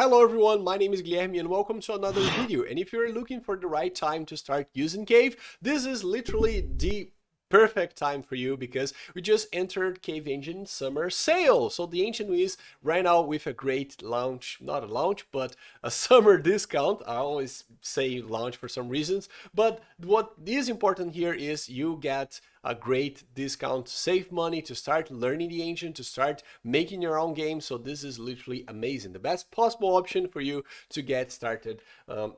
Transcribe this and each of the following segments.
Hello everyone, my name is Guilherme and welcome to another video. And if you're looking for the right time to start using Cave, this is literally the perfect time for you because we just entered Cave Engine Summer Sale. So the engine is right now with a great launch, not a launch, but a summer discount. I always say launch for some reasons, but what is important here is you get a great discount to save money, to start learning the engine, to start making your own game. So this is literally amazing. The best possible option for you to get started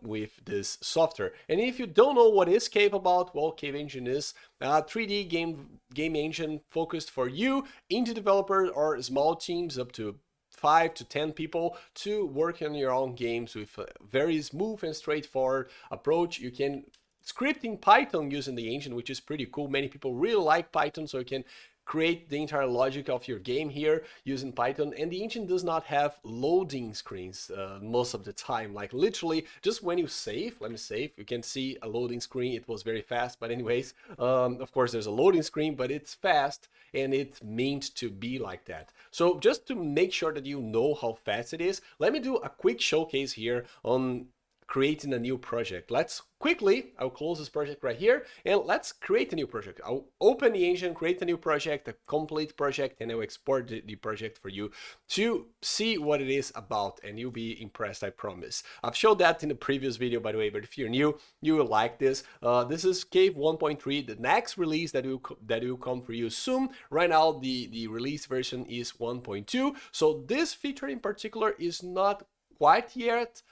with this software. And if you don't know what is Cave about, well, Cave Engine is a 3D game engine focused for you, indie developers or small teams up to 5 to 10 people to work on your own games with a very smooth and straightforward approach. You can script in Python using the engine, which is pretty cool. Many people really like Python, so you can create the entire logic of your game here using Python. And the engine does not have loading screens most of the time. Like literally, just when you save, let me save, you can see a loading screen. It was very fast, but anyways, of course there's a loading screen, but it's fast and it's meant to be like that. So just to make sure that you know how fast it is, let me do a quick showcase here on creating a new project. I'll close this project right here and let's create a new project. I'll open the engine, create a new project, a complete project, and I'll export the project for you to see what it is about, and you'll be impressed, I promise. I've showed that in the previous video, by the way, but if you're new, you will like this. This is Cave 1.3, the next release that will come for you soon. Right now, the release version is 1.2, so this feature in particular is not quite yet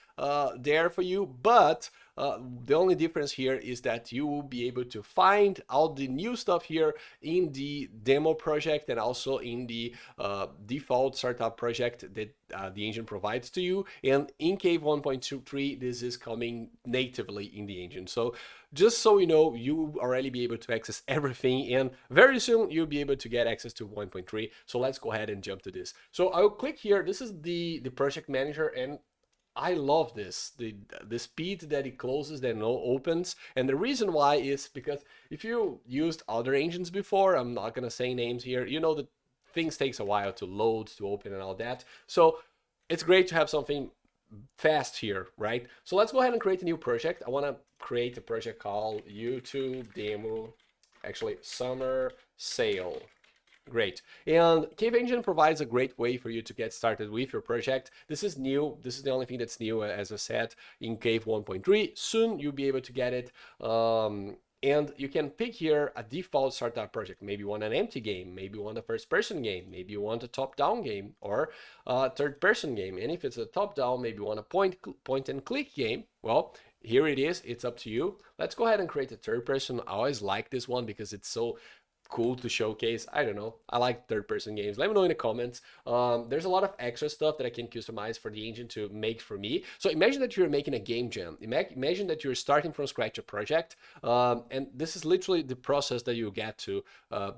there for you, but the only difference here is that you will be able to find all the new stuff here in the demo project and also in the default startup project that the engine provides to you. And in Cave 1.23, this is coming natively in the engine. So just so you know, you will already be able to access everything, and very soon you'll be able to get access to 1.3. So let's go ahead and jump to this. So I'll click here. This is the project manager, and I love this, the speed that it closes, then opens. And the reason why is because if you used other engines before, I'm not gonna say names here, you know that things takes a while to load, to open and all that. So it's great to have something fast here, right? So let's go ahead and create a new project. I wanna create a project called YouTube Demo, actually Summer Sale. Great. And Cave Engine provides a great way for you to get started with your project. This is new. This is the only thing that's new, as I said, in Cave 1.3. Soon you'll be able to get it. And you can pick here a default startup project. Maybe you want an empty game, maybe you want a first-person game, maybe you want a top-down game or a third-person game. And if it's a top-down, maybe you want a point-and-click game. Well, here it is. It's up to you. Let's go ahead and create a third-person. I always like this one because it's so cool to showcase. I don't know, I like third-person games. Let me know in the comments. There's a lot of extra stuff that I can customize for the engine to make for me. So imagine that you're making a game jam. Imagine that you're starting from scratch a project, and this is literally the process that you get to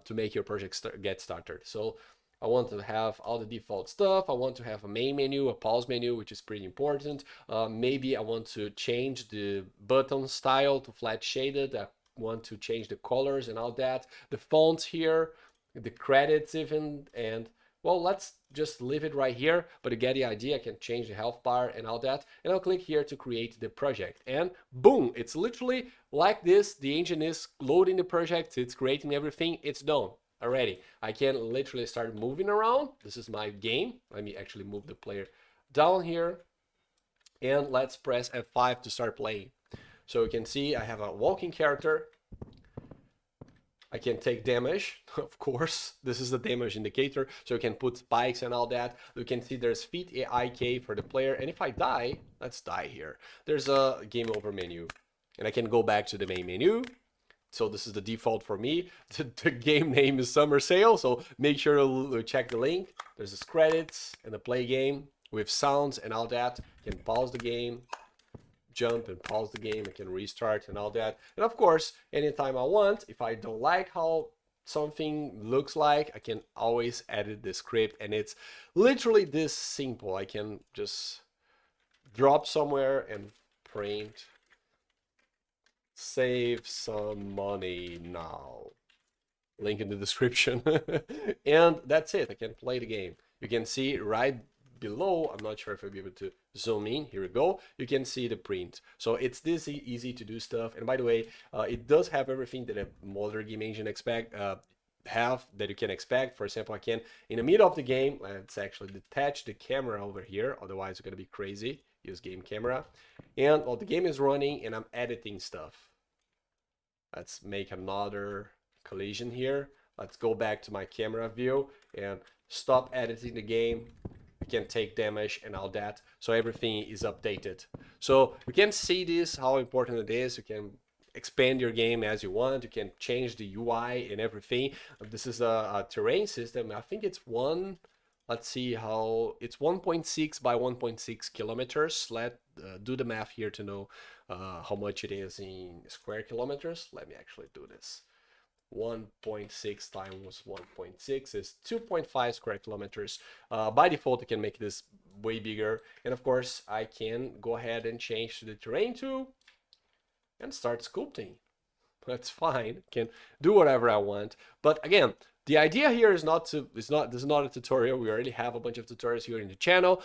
make your project get started. So I want to have all the default stuff. I want to have a main menu, a pause menu, which is pretty important. Maybe I want to change the button style to flat shaded. Want to change the colors and all that, the fonts here, the credits even, and well, let's just leave it right here, but you get the idea. I can change the health bar and all that, and I'll click here to create the project, and boom, it's literally like this. The engine is loading the project, it's creating everything, it's done already. I can literally start moving around. This is my game. Let me actually move the player down here, and let's press F5 to start playing. So you can see I have a walking character. I can take damage, of course. This is the damage indicator, so you can put spikes and all that. You can see there's feat IK for the player, and if I die, let's die here. There's a game over menu, and I can go back to the main menu. So this is the default for me. The game name is Summer Sale, so make sure to check the link. There's the credits and the play game with sounds and all that. You can pause the game, jump and pause the game, I can restart and all that. And of course, anytime I want, if I don't like how something looks like, I can always edit the script, and it's literally this simple. I can just drop somewhere and print, save some money now, link in the description. And that's it. I can play the game. You can see right below, I'm not sure if I'll be able to zoom in. Here we go. You can see the print. So it's this easy to do stuff. And by the way, it does have everything that a modern game engine that you can expect. For example, I can, in the middle of the game, let's actually detach the camera over here. Otherwise, it's going to be crazy. Use game camera. And while the game is running and I'm editing stuff. Let's make another collision here. Let's go back to my camera view and stop editing the game. I can take damage and all that. So everything is updated. So you can see this, how important it is. You can expand your game as you want. You can change the UI and everything. This is a terrain system. I think it's let's see how, it's 1.6 by 1.6 kilometers. Let's do the math here to know how much it is in square kilometers. Let me actually do this. 1.6 times 1.6 is 2.5 square kilometers. By default, you can make this way bigger. And of course, I can go ahead and change to the terrain tool and start sculpting. That's fine. Can do whatever I want. But again, the idea here is this is not a tutorial. We already have a bunch of tutorials here in the channel.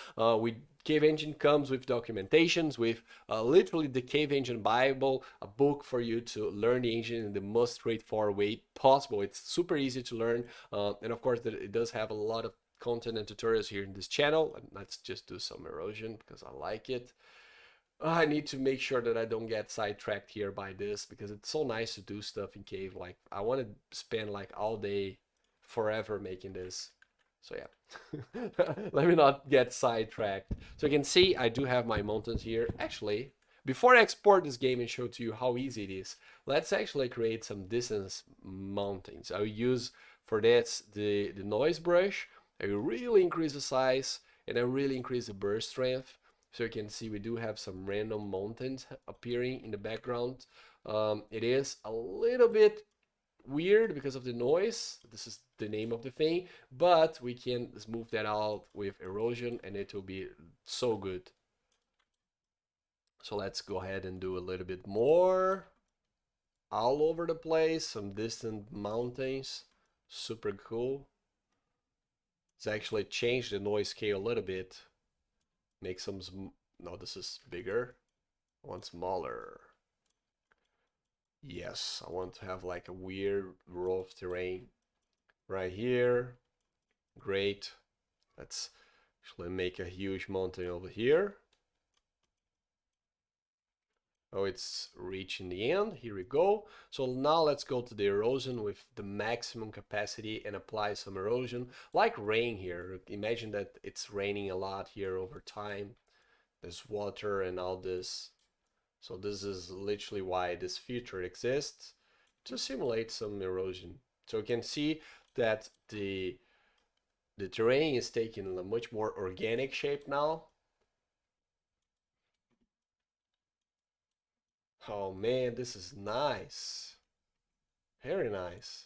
Cave Engine comes with documentations, with literally the Cave Engine Bible, a book for you to learn the engine in the most straightforward way possible. It's super easy to learn. And of course, it does have a lot of content and tutorials here in this channel. And let's just do some erosion because I like it. I need to make sure that I don't get sidetracked here by this because it's so nice to do stuff in Cave. Like, I want to spend like all day forever making this. So yeah, let me not get sidetracked. So you can see I do have my mountains here. Actually, before I export this game and show to you how easy it is, let's actually create some distance mountains. I'll use for this the noise brush. I will really increase the size and I really increase the burst strength. So you can see we do have some random mountains appearing in the background. It is a little bit weird because of the noise. This is the name of the thing, but we can smooth that out with erosion and it will be so good. So let's go ahead and do a little bit more. All over the place, some distant mountains. Super cool. Let's actually change the noise scale a little bit. Make some, no, this is bigger. I want smaller. Yes, I want to have like a weird rough terrain right here. Great. Let's actually make a huge mountain over here. Oh, it's reaching the end. Here we go. So now let's go to the erosion with the maximum capacity and apply some erosion like rain here. Imagine that it's raining a lot here over time. There's water and all this. So this is literally why this feature exists, to simulate some erosion. So you can see that the terrain is taking a much more organic shape now. Oh man, this is nice. Very nice.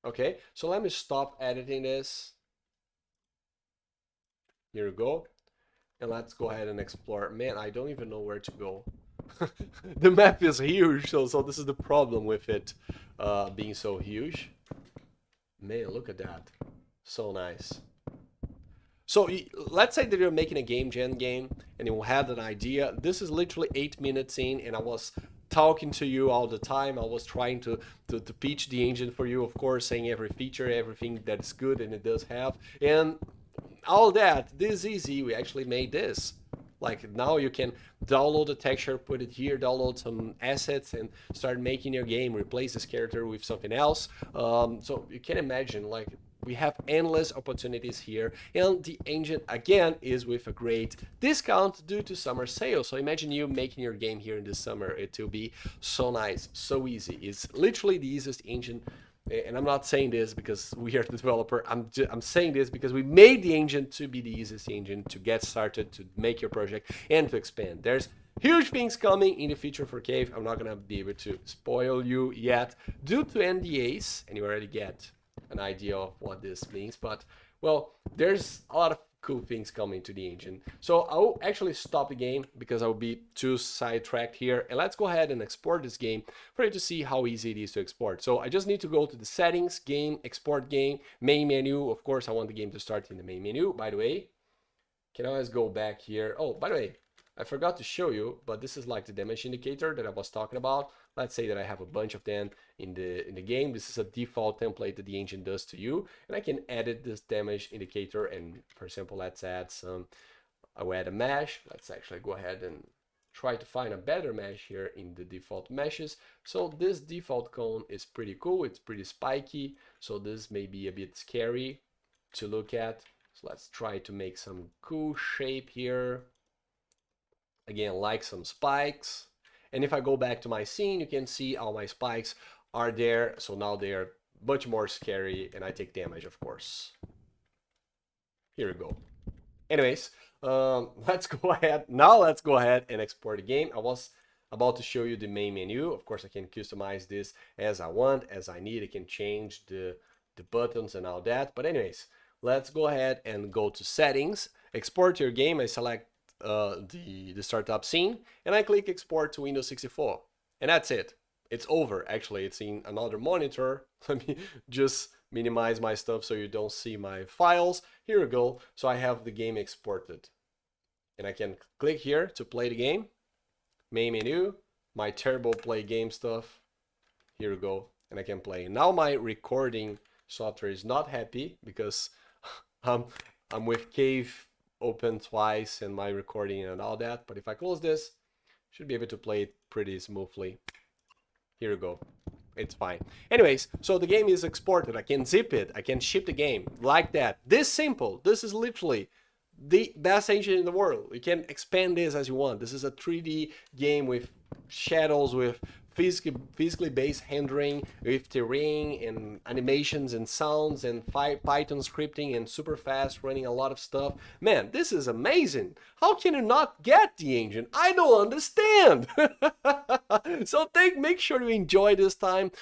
Okay, so let me stop editing this. Here we go. And let's go ahead and explore. Man, I don't even know where to go. The map is huge, so this is the problem with it being so huge. Man, look at that. So nice. So let's say that you're making a game gen game and you had an idea. This is literally 8 minutes in and I was talking to you all the time. I was trying to pitch the engine for you, of course, saying every feature, everything that's good and it does have. And all that, this is easy. We actually made this. Like now you can download the texture, put it here, download some assets and start making your game, replace this character with something else. So you can imagine, like, we have endless opportunities here, and the engine again is with a great discount due to summer sale. So imagine you making your game here in the summer. It will be so nice, so easy. It's literally the easiest engine. And I'm not saying this because we are the developer. I'm saying this because we made the engine to be the easiest engine to get started, to make your project, and to expand. There's huge things coming in the future for Cave. I'm not going to be able to spoil you yet due to NDAs, and you already get an idea of what this means. But, well, there's a lot of cool things coming to the engine. So I'll actually stop the game because I'll be too sidetracked here. And let's go ahead and export this game for you to see how easy it is to export. So I just need to go to the settings, game, export game, main menu. Of course, I want the game to start in the main menu, by the way. Can always go back here. Oh, by the way, I forgot to show you, but this is like the damage indicator that I was talking about. Let's say that I have a bunch of them in the game. This is a default template that the engine does to you, and I can edit this damage indicator. And for example, let's add some. I'll add a mesh. Let's actually go ahead and try to find a better mesh here in the default meshes. So this default cone is pretty cool. It's pretty spiky, so this may be a bit scary to look at. So let's try to make some cool shape here. Again, like some spikes. And if I go back to my scene, you can see all my spikes are there. So now they are much more scary, and I take damage, of course. Here we go. Anyways, let's go ahead. Now let's go ahead and export the game. I was about to show you the main menu. Of course, I can customize this as I want, as I need. I can change the buttons and all that. But anyways, let's go ahead and go to settings, export your game. I select the startup scene, and I click export to Windows 64. And that's it. It's over. Actually, it's in another monitor. Let me just minimize my stuff so you don't see my files. Here we go. So I have the game exported. And I can click here to play the game. Main menu, my terrible play game stuff. Here we go. And I can play. Now my recording software is not happy because I'm with Cave open twice and my recording and all that. But if I close this, should be able to play it pretty smoothly. Here we go. It's fine. Anyways, so the game is exported. I can zip it. I can ship the game like that. This simple. This is literally the best engine in the world. You can expand this as you want. This is a 3D game with shadows, with physically based rendering, with terrain and animations and sounds and Python scripting and super fast running a lot of stuff. Man, this is amazing. How can you not get the engine? I don't understand. So make sure you enjoy this time.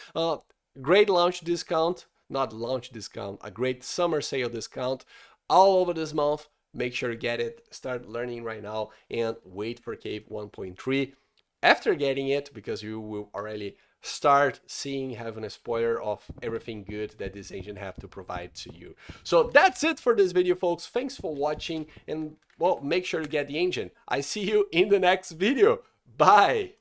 Great launch discount, not launch discount, a great summer sale discount all over this month. Make sure you get it. Start learning right now and wait for Cave 1.3. After getting it, because you will already start having a spoiler of everything good that this engine have to provide to you. So that's it for this video, folks. Thanks for watching, and well, make sure to get the engine. I see you in the next video. Bye.